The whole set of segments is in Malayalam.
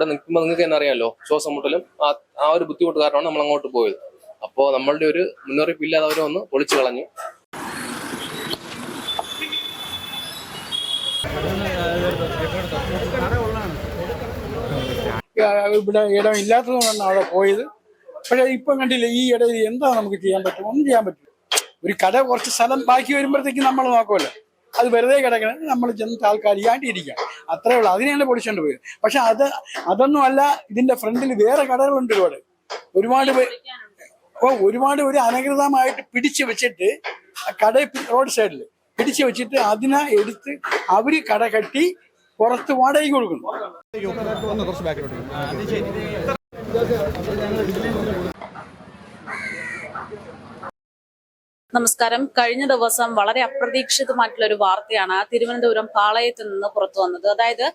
ഇവിടെ നിൽക്കുമ്പോൾ നിങ്ങൾക്ക് തന്നെ അറിയാമല്ലോ, ശ്വാസം മുട്ടലും ആ ഒരു ബുദ്ധിമുട്ട് കാരണമാണ് നമ്മൾ അങ്ങോട്ട് പോയത്. അപ്പോൾ നമ്മളുടെ ഒരു മുന്നറിയിപ്പില്ലാതെ അവരെ ഒന്ന് പൊളിച്ചു കളഞ്ഞു. ഇവിടെ ഇടം ഇല്ലാത്തതുകൊണ്ടാണ് അവിടെ പോയത്. പക്ഷേ ഇപ്പം കണ്ടില്ല, ഈ ഇടയിൽ എന്താ നമുക്ക് ചെയ്യാൻ പറ്റും? ഒന്നും ചെയ്യാൻ പറ്റില്ല. ഒരു കട കുറച്ച് സ്ഥലം ബാക്കി വരുമ്പോഴത്തേക്ക് നമ്മൾ നോക്കുമല്ലോ, അത് വെറുതെ കിടക്കണം, നമ്മൾ ചെന്ന് താൽക്കാലികമായിട്ടിരിക്കാം, അത്രേ ഉള്ളൂ. അതിനെയാണ് പൊളിച്ചുകൊണ്ട് പോയത്. പക്ഷെ അതൊന്നും അല്ല, ഇതിന്റെ ഫ്രണ്ടിൽ വേറെ കടകളുണ്ട് ഒരുപാട് ഒരു അനധികൃതമായിട്ട് പിടിച്ചു വെച്ചിട്ട് കട റോഡ് സൈഡിൽ പിടിച്ചു വെച്ചിട്ട് അതിനെ എടുത്ത് അവര് കട കെട്ടി പുറത്ത് വാടകയ്ക്ക് കൊടുക്കുന്നു. നമസ്കാരം. കഴിഞ്ഞ ദിവസം വളരെ അപ്രതീക്ഷിതമായിട്ടുള്ള ഒരു വാർത്തയാണ് തിരുവനന്തപുരം പാളയത്ത് നിന്ന് പുറത്തു വന്നത്. അതായത്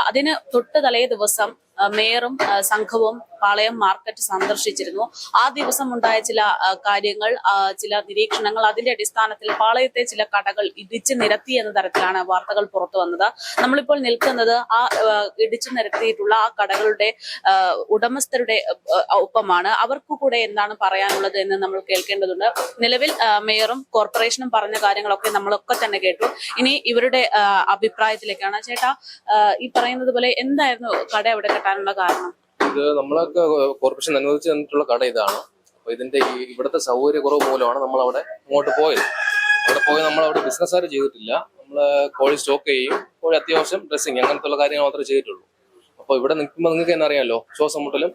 അതിന് തൊട്ട് തലേ ദിവസം മേയറും സംഘവും പാളയം മാർക്കറ്റ് സന്ദർശിച്ചിരുന്നു. ആ ദിവസം ഉണ്ടായ ചില കാര്യങ്ങൾ, ചില നിരീക്ഷണങ്ങൾ, അതിന്റെ അടിസ്ഥാനത്തിൽ പാളയത്തെ ചില കടകൾ ഇടിച്ചു നിരത്തി എന്ന തരത്തിലാണ് വാർത്തകൾ പുറത്തു വന്നത്. നമ്മളിപ്പോൾ നിൽക്കുന്നത് ആ ഇടിച്ചു നിരത്തിയിട്ടുള്ള ആ കടകളുടെ ഉടമസ്ഥരുടെ ഒപ്പമാണ്. അവർക്ക് കൂടെ എന്താണ് പറയാനുള്ളത് എന്ന് നമ്മൾ കേൾക്കേണ്ടതുണ്ട്. നിലവിൽ മേയറും കോർപ്പറേഷനും പറഞ്ഞ കാര്യങ്ങളൊക്കെ നമ്മളൊക്കെ തന്നെ കേട്ടു. ഇനി ഇവരുടെ അഭിപ്രായത്തിലേക്കാണ്. ചേട്ടാ, ഈ പറയുന്നത് പോലെ എന്തായിരുന്നു കട അവിടെ കെട്ടാനുള്ള കാരണം? ഇത് നമ്മളൊക്കെ കോർപ്പറേഷൻ അനുവദിച്ചു തന്നിട്ടുള്ള കട ഇതാണ്. അപ്പൊ ഇതിന്റെ ഇവിടുത്തെ സൗകര്യക്കുറവ് മൂലമാണ് നമ്മൾ അവിടെ അങ്ങോട്ട് പോയത്. നമ്മളവിടെ ബിസിനസ്സുകാർ ചെയ്തിട്ടില്ല. നമ്മള് കോഴി സ്റ്റോക്ക് ചെയ്യും, കോഴി അത്യാവശ്യം ഡ്രസ്സിങ്, അങ്ങനത്തെ കാര്യങ്ങൾ മാത്രമേ ചെയ്തിട്ടുള്ളൂ. അപ്പോൾ ഇവിടെ നിൽക്കുമ്പോൾ നിങ്ങൾക്ക് തന്നെ അറിയാമല്ലോ, ശ്വാസം മുട്ടലും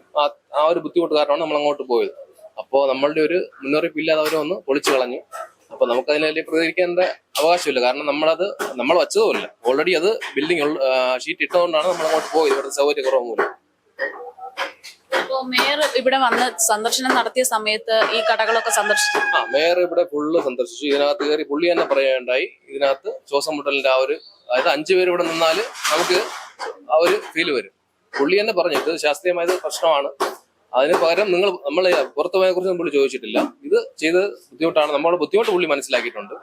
ആ ഒരു ബുദ്ധിമുട്ട് കാരണമാണ് നമ്മൾ അങ്ങോട്ട് പോയത്. അപ്പോൾ നമ്മളുടെ ഒരു മുന്നറിയിപ്പില്ലാതെ അവരെ ഒന്ന് പൊളിച്ചു കളഞ്ഞു. അപ്പൊ നമുക്ക് അതിനെ പ്രതികരിക്കേണ്ട അവകാശമില്ല. കാരണം നമ്മൾ വച്ചതുമില്ല. ഓൾറെഡി അത് ബിൽഡിംഗ് ഷീറ്റ് ഇട്ടതുകൊണ്ടാണ് നമ്മൾ അങ്ങോട്ട് പോയത്, ഇവിടുത്തെ സൗകര്യക്കുറവ് മൂലം. അപ്പോ മേയർ ഇവിടെ വന്ന് സന്ദർശനം നടത്തിയ സമയത്ത് ഈ കടകളൊക്കെ സന്ദർശിച്ചു. മേയർ ഇവിടെ ഫുള്ള് സന്ദർശിച്ചു. ഇതിനകത്ത് കയറി പുള്ളി തന്നെ പറയുകയുണ്ടായി, ഇതിനകത്ത് ശ്വാസം മുട്ടലിന്റെ അതായത് 5 പേര് ഇവിടെ നിന്നാല് നമുക്ക് ആ ഒരു ഫീല് വരും. പുള്ളി തന്നെ പറഞ്ഞു ഇത് ശാസ്ത്രീയമായത് പ്രശ്നമാണ്, അതിന് പകരം നമ്മൾ പുറത്തു പോയതിനെ കുറിച്ച് പുള്ളി ചോദിച്ചിട്ടില്ല. ഇത് ചെയ്ത് ബുദ്ധിമുട്ടാണ്, നമ്മുടെ ബുദ്ധിമുട്ട് പുള്ളി മനസ്സിലാക്കിയിട്ടുണ്ട്.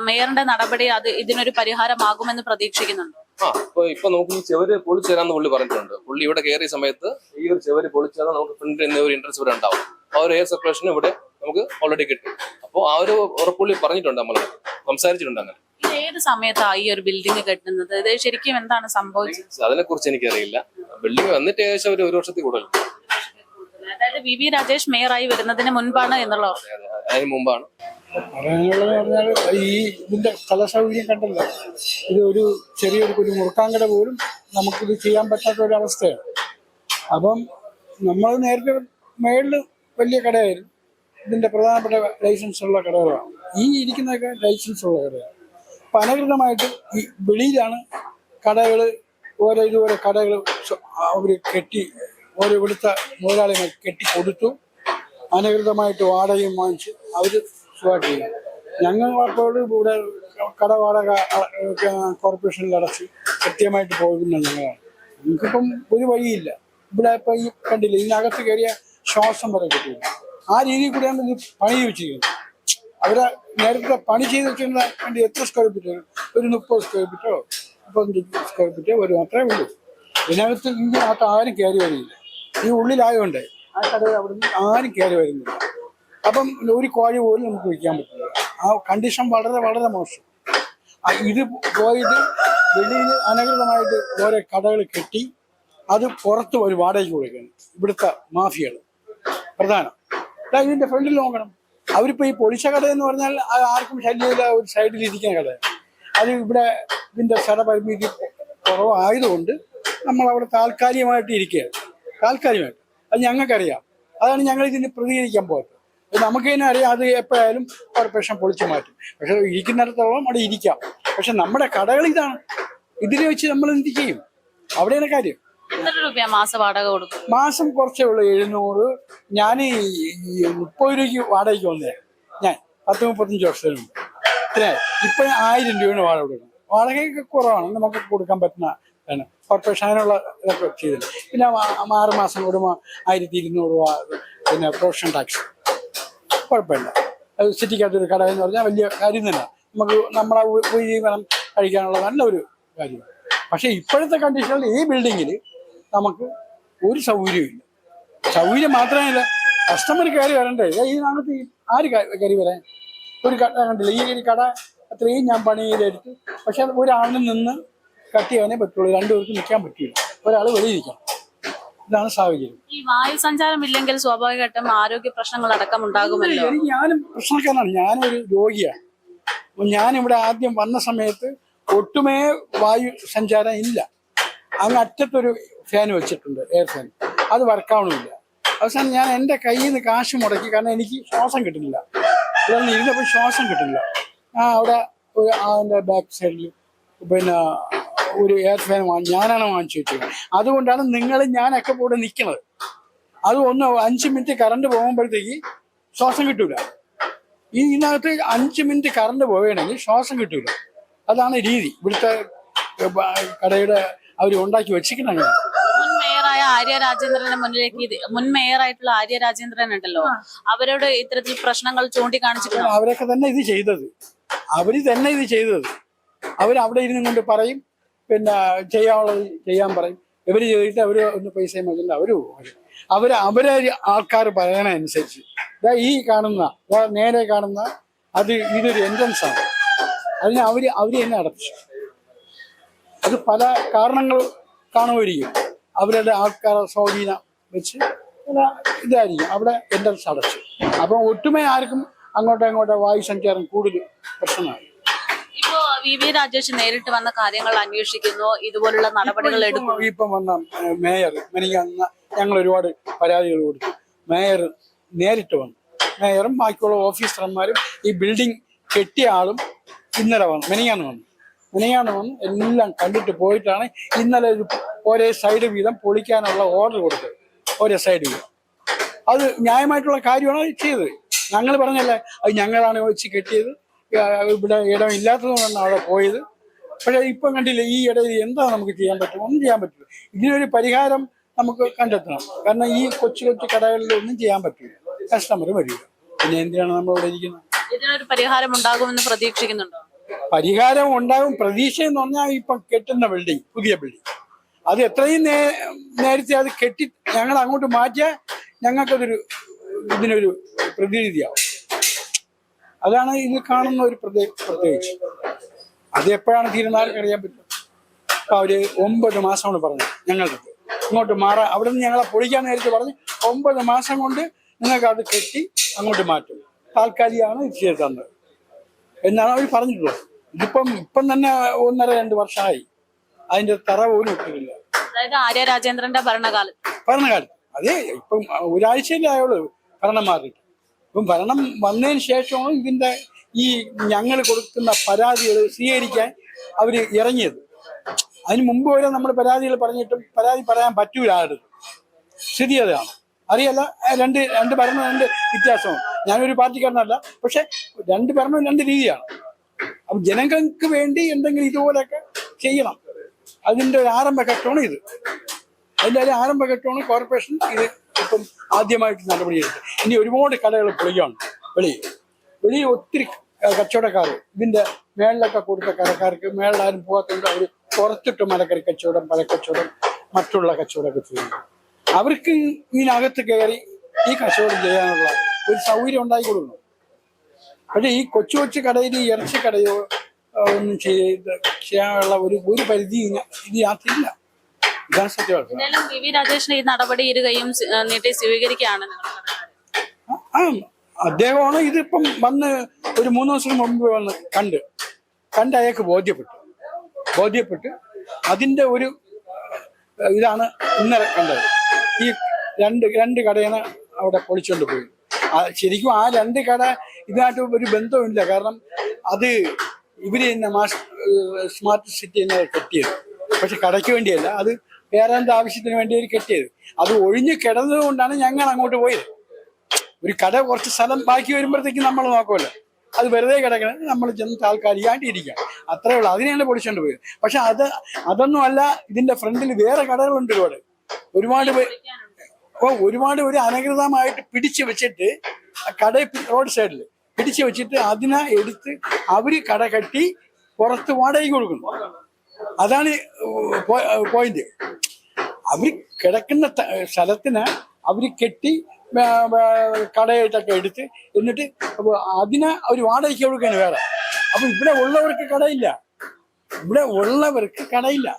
മേയറിന്റെ നടപടി ഇതിനൊരു പരിഹാരമാകുമെന്ന് പ്രതീക്ഷിക്കുന്നുണ്ട്. ഇപ്പൊ നമുക്ക് ഈ ചെവര് പൊളിച്ചേരാന്ന് പുള്ളി പറഞ്ഞിട്ടുണ്ട്. പുള്ളി ഇവിടെ കയറിയ സമയത്ത് ഈ ഒരു ചെവര് പൊളിച്ചാൽ നമുക്ക് ഫ്രണ്ടിൽ ഒരു ഇൻട്രസ്റ്റ് ഇവിടെ ഉണ്ടാവും. ആ ഒരു എയർ സർക്കുലേഷൻ ഇവിടെ നമുക്ക് ഓൾറെഡി കിട്ടും. അപ്പോൾ ആ ഒരു ഉറപ്പുള്ളി പറഞ്ഞിട്ടുണ്ട്, നമ്മൾ സംസാരിച്ചിട്ടുണ്ട്. അങ്ങനെ ഏത് സമയത്താണ് ഈ ഒരു ബിൽഡിംഗ് കെട്ടുന്നത്? ഇത് ശരിക്കും എന്താണ് സംഭവിച്ചത്? അതിനെ കുറിച്ച് എനിക്കറിയില്ല. ബിൽഡിംഗ് വന്നിട്ട് ഏകദേശം ഒരു വർഷത്തിൽ കൂടുതൽ. അതായത് വി വി രാജേഷ് മേയറായി വരുന്നതിന് മുൻപാണ് എന്നുള്ളത്? അതിന് മുമ്പാണ്. പറയാനുള്ളത് പറഞ്ഞാൽ ഇതിന്റെ സ്ഥല സൗകര്യം കണ്ടല്ലോ, ഇത് ഒരു ചെറിയൊരു മുറുക്കാങ്കട പോലും നമുക്കിത് ചെയ്യാൻ പറ്റാത്ത ഒരു അവസ്ഥയാണ്. അപ്പം നമ്മൾ നേരത്തെ മേളിൽ വലിയ കടയായിരുന്നു, ഇതിന്റെ പ്രധാനപ്പെട്ട ലൈസൻസ് ഉള്ള കടകളാണ്. ഈ ഇരിക്കുന്നതൊക്കെ ലൈസൻസ് ഉള്ള കടയാണ്. അപ്പം അനധികൃതമായിട്ട് ഈ വെളിയിലാണ് കടകൾ, ഇതുപോലെ കടകൾ അവർ കെട്ടി ഓരോ ഇവിടുത്തെ മുതലാളികൾ കെട്ടി കൊടുത്തു, അനധികൃതമായിട്ട് വാടകയും വാങ്ങിച്ച് അവർ സുഖമായിട്ട് ചെയ്യും. ഞങ്ങൾ അപ്പോൾ ഇവിടെ കട വാടക കോർപ്പറേഷനിൽ അടച്ച് കൃത്യമായിട്ട് പോകുന്ന ഞങ്ങളാണ്. നമുക്കിപ്പം ഒരു വഴിയില്ല. ഇവിടെ ഇപ്പം ഈ കണ്ടില്ല, ഇതിനകത്ത് കയറിയ ശ്വാസം വരെ കിട്ടില്ല. ആ രീതിയിൽ കൂടെയാണ് ഇത് പണി വെച്ചിരിക്കുന്നത്. അവരെ നേരത്തെ പണി ചെയ്ത് വെച്ചിരുന്ന വേണ്ടി എത്ര സ്ക്വയർ ഫീറ്റ് വരും? ഒരു 30 സ്ക്വയർ ഫീറ്റോ 35 സ്ക്വയർ ഫീറ്റോ വരും, അത്രേ ഉള്ളൂ. ഇതിനകത്ത് ആരും കയറി വരില്ല. ഈ ഉള്ളിലായതുകൊണ്ട് ആ കടയിൽ അവിടെ നിന്ന് ആരും കയറി വരുന്നില്ല. അപ്പം ഒരു കോഴി പോലും നമുക്ക് വിൽക്കാൻ പറ്റില്ല. ആ കണ്ടീഷൻ വളരെ വളരെ മോശം. ഇത് പോയിട്ട് വെളിയിൽ അനധികൃതമായിട്ട് ഓരോ കടകൾ കെട്ടി അത് പുറത്ത് ഒരു വാടകയ്ക്ക് കൊടുക്കുകയാണ് ഇവിടുത്തെ മാഫിയകൾ. പ്രധാനം ഇതിന്റെ ഫ്രണ്ടിൽ നോക്കണം. അവരിപ്പോ ഈ പൊളിച്ച കട എന്ന് പറഞ്ഞാൽ ആർക്കും ശല്യമില്ല, ഒരു സൈഡിൽ ഇരിക്കുന്ന കടയാണ്. അത് ഇവിടെ ഇതിന്റെ സ്ഥലപരിമിതി കുറവായതുകൊണ്ട് നമ്മൾ അവിടെ താൽക്കാലികമായിട്ട് ഇരിക്കുകയാണ്. താൽക്കാലികമായിട്ട് അത് ഞങ്ങൾക്കറിയാം. അതാണ് ഞങ്ങൾ ഇതിന് പ്രതികരിക്കാൻ പോകുന്നത്. നമുക്ക് തന്നെ അറിയാം, അത് എപ്പോഴായാലും കോർപ്പറേഷൻ പൊളിച്ചു മാറ്റും. പക്ഷെ ഇരിക്കുന്നിടത്തോളം അവിടെ ഇരിക്കാം. പക്ഷെ നമ്മുടെ കടകൾ ഇതാണ്, ഇതിനെ വെച്ച് നമ്മൾ എന്ത് ചെയ്യും? അവിടെയാണ് കാര്യം. മാസം വാടക കൊടുക്കും? മാസം കുറച്ചേ ഉള്ളൂ, 700. ഞാൻ 30 രൂപയ്ക്ക് വാടകയ്ക്ക് വന്നേ. ഞാൻ 10-35 വർഷത്തിന് മുമ്പ് ഇപ്പൊ 1000 രൂപയാണ് വാടക കൊടുക്കുന്നത്. വാടകയൊക്കെ കുറവാണ്, നമുക്ക് കൊടുക്കാൻ പറ്റുന്ന കോർപ്പറേഷൻ അതിനുള്ള ഇതൊക്കെ ചെയ്തത്. പിന്നെ 6 മാസം കൂടുമ്പോൾ 1200 രൂപ പിന്നെ പ്രൊവിഷൻ ടാക്സ്. കുഴപ്പമില്ല. അത് സിറ്റിക്കകത്തൊരു കട എന്ന് പറഞ്ഞാൽ വലിയ കാര്യം തന്നെ. നമുക്ക് നമ്മളെ ഉപജീവനം കഴിക്കാനുള്ള നല്ലൊരു കാര്യമാണ്. പക്ഷെ ഇപ്പോഴത്തെ കണ്ടീഷനിൽ ഈ ബിൽഡിങ്ങിൽ നമുക്ക് ഒരു സൗകര്യമില്ല. സൗകര്യം മാത്രമല്ല, കസ്റ്റമർ കയറി വരണ്ടേ. ഇതിനകത്ത് ആര് കയറി വരാൻ? ഒരു കട കണ്ടില്ല, ഈ ഒരു കട അത്രയും ഞാൻ പണി ചെയ്തെടുത്ത്. പക്ഷെ അത് ഒരാളിൽ നിന്ന് കട്ട് ചെയ്യാനേ പറ്റുള്ളൂ, രണ്ടുപേർക്ക് നിൽക്കാൻ പറ്റില്ല, ഒരാൾ വെളിയിരിക്കണം. ഇതാണ് സാഹചര്യം. ഈ വായു സഞ്ചാരം ഇല്ലെങ്കിൽ സ്വാഭാവികമായിട്ടും ആരോഗ്യ പ്രശ്നങ്ങൾ അടക്കം ഉണ്ടാകുമല്ലോ. ഞാനും പ്രശ്നക്കാരനാണ്, ഞാനൊരു രോഗിയാണ്. ഞാനിവിടെ ആദ്യം വന്ന സമയത്ത് ഒട്ടുമേ വായു സഞ്ചാരം ഇല്ല. അങ്ങ് അറ്റത്തൊരു ഫാൻ വെച്ചിട്ടുണ്ട്, എയർ ഫാൻ, അത് വർക്കാവണമില്ല. അവസാനം ഞാൻ എൻ്റെ കയ്യിൽ നിന്ന് കാശ് മുടക്കി, കാരണം എനിക്ക് ശ്വാസം കിട്ടുന്നില്ല. ഇവിടെ നിന്ന് ഇരുന്നപ്പോൾ ശ്വാസം കിട്ടില്ല. അവിടെ അതിൻ്റെ ബാക്ക് സൈഡിൽ പിന്നെ ഒരു എയർ ഫാൻ ഞാനാണ് വാങ്ങിച്ചു വെച്ചത്. അതുകൊണ്ടാണ് ഞാനൊക്കെ കൂടെ നിൽക്കുന്നത്. അത് 5 മിനിറ്റ് കറണ്ട് പോകുമ്പോഴത്തേക്ക് ശ്വാസം കിട്ടൂല. ഇതിനകത്ത് 5 മിനിറ്റ് കറണ്ട് പോവുകയാണെങ്കിൽ ശ്വാസം കിട്ടൂല. അതാണ് രീതി ഇവിടുത്തെ കടയുടെ അവർ ഉണ്ടാക്കി വെച്ചിരിക്കുന്നത്. മുൻ മേയറായ ആര്യ രാജേന്ദ്രന്റെ മുന്നിലേക്ക് മുൻ മേയറായിട്ടുള്ള ആര്യ രാജേന്ദ്രൻ ഉണ്ടല്ലോ, അവരോട് ഇത്തരത്തിൽ പ്രശ്നങ്ങൾ ചൂണ്ടിക്കാണിച്ചിട്ടുണ്ട്. അവരൊക്കെ തന്നെ ഇത് ചെയ്തത്, അവരവിടെ ഇരുന്നും കൊണ്ട് പറയും, പിന്നെ ചെയ്യാനുള്ളത് ചെയ്യാൻ പറയും. ഇവര് ചെയ്തിട്ട് അവര് ഒന്ന് പൈസ മതില്ല, അവരെ ആൾക്കാർ പറയണനുസരിച്ച് ഈ കാണുന്ന നേരെ കാണുന്ന ഇതൊരു എൻട്രൻസ് ആണ്. അതിന് അവര് തന്നെ അടച്ചു. അത് പല കാരണങ്ങൾ കാണുമായിരിക്കും. അവരുടെ ആൾക്കാരെ സ്വാധീനം വെച്ച് ഇതായിരിക്കും അവിടെ എൻട്രൻസ് അടച്ചു. അപ്പം ഒട്ടുമേ ആർക്കും അങ്ങോട്ടോ വായു സഞ്ചാരം കൂടുതൽ പ്രശ്നമാണ്. ഇപ്പോ വി രാജേഷ് നേരിട്ട് വന്ന കാര്യങ്ങൾ അന്വേഷിക്കുന്നു, ഇതുപോലുള്ള നടപടികൾ എടുക്കും. ഇപ്പം വന്ന മേയർ ഞങ്ങൾ ഒരുപാട് പരാതികൾ കൊടുത്തു. മേയർ നേരിട്ട് വന്നു. മേയറും ബാക്കിയുള്ള ഓഫീസർമാരും ഈ ബിൽഡിംഗ് കെട്ടിയ ആളും ഇന്നലെ വന്നു, മെനിയാന്ന് വന്ന് എല്ലാം കണ്ടിട്ട് പോയിട്ടാണ് ഇന്നലെ ഒരേ സൈഡ് വീതം പൊളിക്കാനുള്ള ഓർഡർ കൊടുത്തത്. ഒരേ സൈഡ് വീതം അത് ന്യായമായിട്ടുള്ള കാര്യമാണ് ചെയ്തത്. ഞങ്ങൾ പറഞ്ഞല്ലേ, അത് ഞങ്ങളാണ് വെച്ച് കെട്ടിയത്, ഇവിടെ ഇടം ഇല്ലാത്തതുകൊണ്ടാണ് അവിടെ പോയത്. പക്ഷെ ഇപ്പം കണ്ടില്ല, ഈ ഇടയിൽ എന്താ നമുക്ക് ചെയ്യാൻ പറ്റും? ഒന്നും ചെയ്യാൻ പറ്റില്ല. ഇതിനൊരു പരിഹാരം നമുക്ക് കണ്ടെത്തണം. കാരണം ഈ കൊച്ചു കടകളിൽ ഒന്നും ചെയ്യാൻ പറ്റില്ല, കസ്റ്റമർ വരിക. പിന്നെ എന്തിനാണ് നമ്മളിവിടെ ഇരിക്കുന്നത്? ഇതിനൊരു പരിഹാരം ഉണ്ടാകുമെന്ന് പ്രതീക്ഷിക്കുന്നുണ്ടോ? പരിഹാരം ഉണ്ടാകും പ്രതീക്ഷ എന്ന് പറഞ്ഞാൽ ഇപ്പം കെട്ടുന്ന ബിൽഡിംഗ്, പുതിയ ബിൽഡിംഗ്, അത് എത്രയും നേരത്തെ അത് കെട്ടി ഞങ്ങൾ അങ്ങോട്ട് മാറ്റിയാൽ ഇതിനൊരു പ്രതിനിധിയാവും. അതാണ് ഇത് കാണുന്ന ഒരു പ്രത്യേകിച്ച്. അത് എപ്പോഴാണ് തീരുമാനം അറിയാൻ പറ്റും. അപ്പൊ അവര് 9 മാസമാണ് പറഞ്ഞു ഞങ്ങൾക്ക് ഇങ്ങോട്ട് മാറാൻ. അവിടെ നിന്ന് ഞങ്ങളെ പൊളിക്കാൻ നേരത്തെ പറഞ്ഞ് 9 മാസം കൊണ്ട് നിങ്ങൾക്ക് അത് കെട്ടി അങ്ങോട്ട് മാറ്റും, താൽക്കാലികമാണ് ഇത് ചെയ്ത് തന്നത് എന്നാണ് അവർ പറഞ്ഞിട്ടുള്ളത്. ഇപ്പം തന്നെ 1.5-2 വർഷമായി അതിന്റെ തറ പോലും ഇട്ടിട്ടില്ല. അതായത് ആര്യ രാജേന്ദ്രന്റെ ഭരണകാലത്ത് അതെ, ഇപ്പം ഒരാഴ്ചയിലേ ആയുള്ളൂ ഭരണം മാറിയിട്ട്. ഇപ്പം ഭരണം വന്നതിന് ശേഷമാണ് ഇതിന്റെ ഈ ഞങ്ങൾ കൊടുക്കുന്ന പരാതികൾ സ്വീകരിക്കാൻ അവർ ഇറങ്ങിയത്. അതിന് മുമ്പ് വരെ നമ്മൾ പരാതികൾ പറഞ്ഞിട്ടും പരാതി പറയാൻ പറ്റൂല. ആരുടെ സ്ഥിതി അതാണ്. അറിയല്ല, രണ്ട് ഭരണം 2 വ്യത്യാസമാണ്. ഞാനൊരു പാർട്ടിക്കാരനല്ല, പക്ഷെ 2 ഭരണം 2 രീതിയാണ്. അപ്പം ജനങ്ങൾക്ക് വേണ്ടി എന്തെങ്കിലും ഇതുപോലെയൊക്കെ ചെയ്യണം. അതിൻ്റെ ഒരു ആരംഭഘട്ടമാണ് ഇത്. അതിൻ്റെ ഒരു ആരംഭഘട്ടമാണ് കോർപ്പറേഷൻ ഇത് ഇപ്പം ആദ്യമായിട്ട് നടപടിയെടുത്ത്. ഇനി ഒരുപാട് കടകൾ പൊളിയാണ്. വെളിയിൽ ഒത്തിരി കച്ചവടക്കാർ ഇതിൻ്റെ മേളിലൊക്കെ കൊടുത്ത കടക്കാർക്ക് മേളിലാരും പോകാത്തതുകൊണ്ട് അവർ പുറത്തിട്ട് മലക്കറി കച്ചവടം, പഴക്കച്ചവടം, മറ്റുള്ള കച്ചവടമൊക്കെ ചെയ്യുന്നു. അവർക്ക് ഇതിനകത്ത് കയറി ഈ കച്ചവടം ചെയ്യാനുള്ള ഒരു സൗകര്യം ഉണ്ടാക്കി കൊടുക്കണം. പക്ഷേ ഈ കൊച്ചു കടയിൽ ഈ ഇറച്ചി കടയോ ഒന്നും ചെയ്യാനുള്ള ഒരു പരിധി ഇതിനകത്തില്ല. ഇതാണ് സത്യമാണ്. വി രാജേഷിന്റെ ഈ നടപടി ഇരുകയും നീട്ടി സ്വീകരിക്കുകയാണ്. അദ്ദേഹമാണ് ഇതിപ്പം വന്ന് ഒരു 3 ദിവസം മുമ്പ് വന്ന് കണ്ട് അയാൾക്ക് ബോധ്യപ്പെട്ട് അതിന്റെ ഒരു ഇതാണ് ഇന്നലെ കണ്ടത്. ഈ രണ്ട് കടയാണ് അവിടെ പൊളിച്ചുകൊണ്ട് പോയി. ശരിക്കും ആ 2 കട ഇതിനായിട്ട് ഒരു ബന്ധവുമില്ല. കാരണം അത് ഇവര് തന്നെ സ്മാർട്ട് സിറ്റി തന്നെ കെട്ടിയത്. പക്ഷെ കടയ്ക്ക് വേണ്ടിയല്ല, അത് വേറെ എന്ത് ആവശ്യത്തിന് വേണ്ടി അവർ കെട്ടിയത്. അത് ഒഴിഞ്ഞു കിടന്നത് കൊണ്ടാണ് ഞങ്ങൾ അങ്ങോട്ട് പോയത്. ഒരു കട കുറച്ച് സ്ഥലം ബാക്കി വരുമ്പോഴത്തേക്ക് നമ്മൾ നോക്കുമല്ലോ, അത് വെറുതെ കിടക്കണം, നമ്മൾ ചെന്ന് താൽക്കാലികമായിട്ട് ഇരിക്കാം, അത്രേ ഉള്ളൂ. അതിനെയാണ് പൊളിച്ചുകൊണ്ട് പോയത്. പക്ഷെ അതൊന്നും അല്ല. ഇതിന്റെ ഫ്രണ്ടിൽ വേറെ കടകളുണ്ട്. ഒരുപാട് പേര് അനധികൃതമായിട്ട് പിടിച്ചു വെച്ചിട്ട് കട റോഡ് സൈഡിൽ പിടിച്ചു വെച്ചിട്ട് അതിനെ എടുത്ത് അവര് കട കെട്ടി പുറത്ത് വാടകയ്ക്ക് കൊടുക്കുന്നു. അതാണ് പോയിന്റ്. അവർ കിടക്കുന്ന സ്ഥലത്തിന് അവർ കെട്ടി കടയായിട്ടൊക്കെ എടുത്ത് എന്നിട്ട് അതിനെ അവർ വാടകയ്ക്ക് കൊടുക്കുകയാണ് വേറെ. അപ്പൊ ഇവിടെ ഉള്ളവർക്ക് കടയില്ല, ഇവിടെ ഉള്ളവർക്ക് കടയില്ല.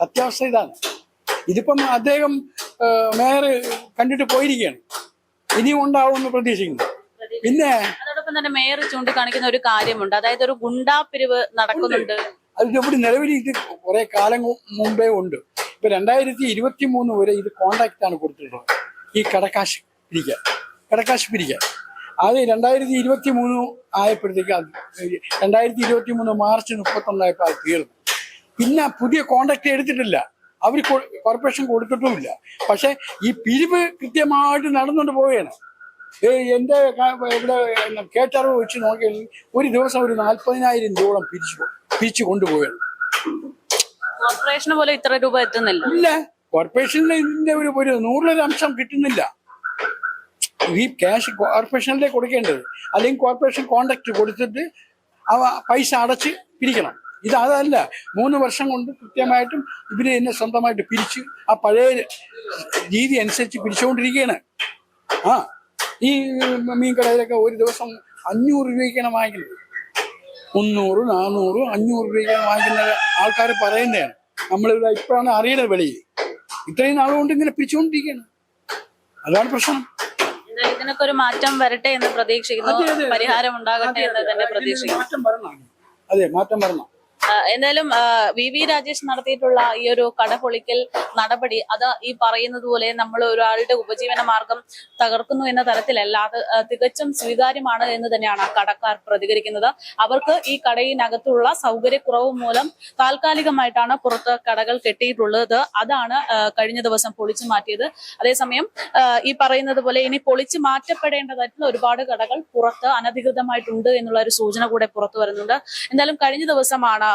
സത്യാവസ്ഥ ഇതാണ്. ഇതിപ്പം അദ്ദേഹം മേയർ കണ്ടിട്ട് പോയിരിക്കുകയാണ്, ഇനിയും ഉണ്ടാവുമെന്ന് പ്രതീക്ഷിക്കുന്നു. പിന്നെ അതോടൊപ്പം തന്നെ മേയർ ചൂണ്ടിക്കാണിക്കുന്ന ഒരു കാര്യമുണ്ട്, അതായത് ഒരു ഗുണ്ടാപ്പിരിവ് നടക്കുന്നുണ്ട്. അത് ഇവിടെ നിലവിൽ ഇത് കുറെ കാലം മുമ്പേ ഉണ്ട്. ഇപ്പൊ 2023 വരെ ഇത് കോൺട്രാക്ട് ആണ് കൊടുത്തിട്ടുള്ളത് ഈ കടക്കാശ് പിരിക്കാൻ. അത് 2023 ആയപ്പോഴത്തേക്ക് 2023 മാർച്ച് 31 അത് തീർന്നു. പിന്നെ പുതിയ കോൺട്രാക്ട് എടുത്തിട്ടില്ല, അവർ കോർപ്പറേഷൻ കൊടുത്തിട്ടുമില്ല. പക്ഷെ ഈ പിരിവ് കൃത്യമായിട്ട് നടന്നുകൊണ്ട് പോവുകയാണ്. എൻ്റെ ഇവിടെ കേട്ടറിവ് വെച്ച് നോക്കിയാൽ ഒരു ദിവസം ഒരു 40,000 രൂപ പിരിച്ചു കൊണ്ടുപോവുകയാണ്. കോർപ്പറേഷന് പോലെ ഇത്ര രൂപ എത്തുന്നില്ല. ഇല്ല, കോർപ്പറേഷനിൽ ഇതിന്റെ ഒരു 100 അംശം കിട്ടുന്നില്ല. ഈ ക്യാഷ് കോർപ്പറേഷനിലേക്ക് കൊടുക്കേണ്ടത്, അല്ലെങ്കിൽ കോർപ്പറേഷൻ കോൺട്രാക്ട് കൊടുത്തിട്ട് പൈസ അടച്ച് പിരിക്കണം. അതല്ല, 3 വർഷം കൊണ്ട് കൃത്യമായിട്ടും ഇവര് തന്നെ സ്വന്തമായിട്ട് പിരിച്ച് ആ പഴയ രീതി അനുസരിച്ച് പിരിച്ചുകൊണ്ടിരിക്കുകയാണ്. ഈ മീൻ കടയിലൊക്കെ ഒരു ദിവസം 500 രൂപയ്ക്കാണ് വാങ്ങിക്കുന്നത്. 300, 400, 500 രൂപയ്ക്കാണ് വാങ്ങിക്കുന്ന ആൾക്കാർ പറയുന്നതാണ്. നമ്മളിവിടെ ഇപ്പോഴാണ് അറിയുന്നത് വെളിയിൽ. ഇത്രയും നാളുകൊണ്ട് ഇങ്ങനെ പിരിച്ചുകൊണ്ടിരിക്കുകയാണ്. അതാണ് പ്രശ്നം. ഇതിനൊക്കെ ഒരു മാറ്റം വരട്ടെ എന്ന് പ്രതീക്ഷിക്കുന്നു, പരിഹാരം ഉണ്ടാകട്ടെ എന്ന് തന്നെ പ്രതീക്ഷിക്കുന്നു. മാറ്റം വരണം. എന്തായാലും വി രാജേഷ് നടത്തിയിട്ടുള്ള ഈ ഒരു കടപൊളിക്കൽ നടപടി അത് ഈ പറയുന്നത് പോലെ നമ്മൾ ഒരാളുടെ ഉപജീവന മാർഗം തകർക്കുന്നു എന്ന തരത്തിലല്ല, അത് തികച്ചും സ്വീകാര്യമാണ് എന്ന് തന്നെയാണ് കടക്കാർ പ്രതികരിക്കുന്നത്. അവർക്ക് ഈ കടയിനകത്തുള്ള സൗകര്യക്കുറവ് മൂലം താൽക്കാലികമായിട്ടാണ് പുറത്ത് കടകൾ കെട്ടിയിട്ടുള്ളത്. അതാണ് കഴിഞ്ഞ ദിവസം പൊളിച്ചു മാറ്റിയത്. അതേസമയം ഈ പറയുന്നത് പോലെ ഇനി പൊളിച്ചു മാറ്റപ്പെടേണ്ടതായിട്ടുള്ള ഒരുപാട് കടകൾ പുറത്ത് അനധികൃതമായിട്ടുണ്ട് എന്നുള്ള ഒരു സൂചന കൂടെ പുറത്തു വരുന്നുണ്ട്. എന്തായാലും കഴിഞ്ഞ ദിവസമാണ്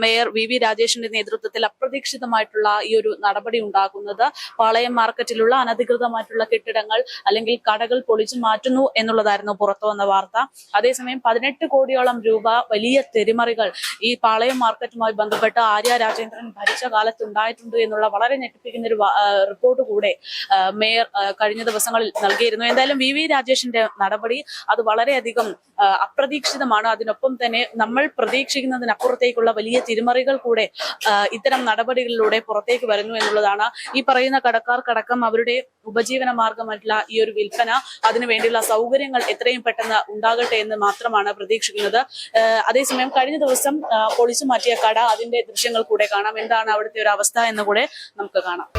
മേയർ വി രാജേഷിന്റെ നേതൃത്വത്തിൽ അപ്രതീക്ഷിതമായിട്ടുള്ള ഈ ഒരു നടപടി ഉണ്ടാകുന്നത്. പാളയം മാർക്കറ്റിലുള്ള അനധികൃതമായിട്ടുള്ള കെട്ടിടങ്ങൾ അല്ലെങ്കിൽ കടകൾ പൊളിച്ചു മാറ്റുന്നു എന്നുള്ളതായിരുന്നു പുറത്തു വന്ന വാർത്ത. അതേസമയം 18 കോടിയോളം രൂപ വലിയ തെരിമറികൾ ഈ പാളയം മാർക്കറ്റുമായി ബന്ധപ്പെട്ട് ആര്യ രാജേന്ദ്രൻ ഭരിച്ച കാലത്ത് ഉണ്ടായിട്ടുണ്ട് എന്നുള്ള വളരെ ഞെട്ടിപ്പിക്കുന്ന ഒരു റിപ്പോർട്ട് കൂടെ മേയർ കഴിഞ്ഞ ദിവസങ്ങളിൽ നൽകിയിരുന്നു. എന്തായാലും വി രാജേഷിന്റെ നടപടി അത് വളരെയധികം അപ്രതീക്ഷിതമാണ്. അതിനൊപ്പം തന്നെ നമ്മൾ പ്രതീക്ഷിക്കുന്നതിനപ്പുറത്തേക്കുള്ള വലിയ തിരിമറികൾ കൂടെ ഇത്തരം നടപടികളിലൂടെ പുറത്തേക്ക് വരുന്നു എന്നുള്ളതാണ്. ഈ പറയുന്ന കടക്കാർക്കടക്കം അവരുടെ ഉപജീവന മാർഗമായിട്ടുള്ള ഈ ഒരു വിൽപ്പന, അതിനുവേണ്ടിയുള്ള സൗകര്യങ്ങൾ എത്രയും പെട്ടെന്ന് ഉണ്ടാകട്ടെ എന്ന് മാത്രമാണ് പ്രതീക്ഷിക്കുന്നത്. അതേസമയം കഴിഞ്ഞ ദിവസം പൊളിച്ചു മാറ്റിയ കട, അതിന്റെ ദൃശ്യങ്ങൾ കൂടെ കാണാം. എന്താണ് അവിടുത്തെ ഒരു അവസ്ഥ എന്ന് കൂടെ നമുക്ക് കാണാം.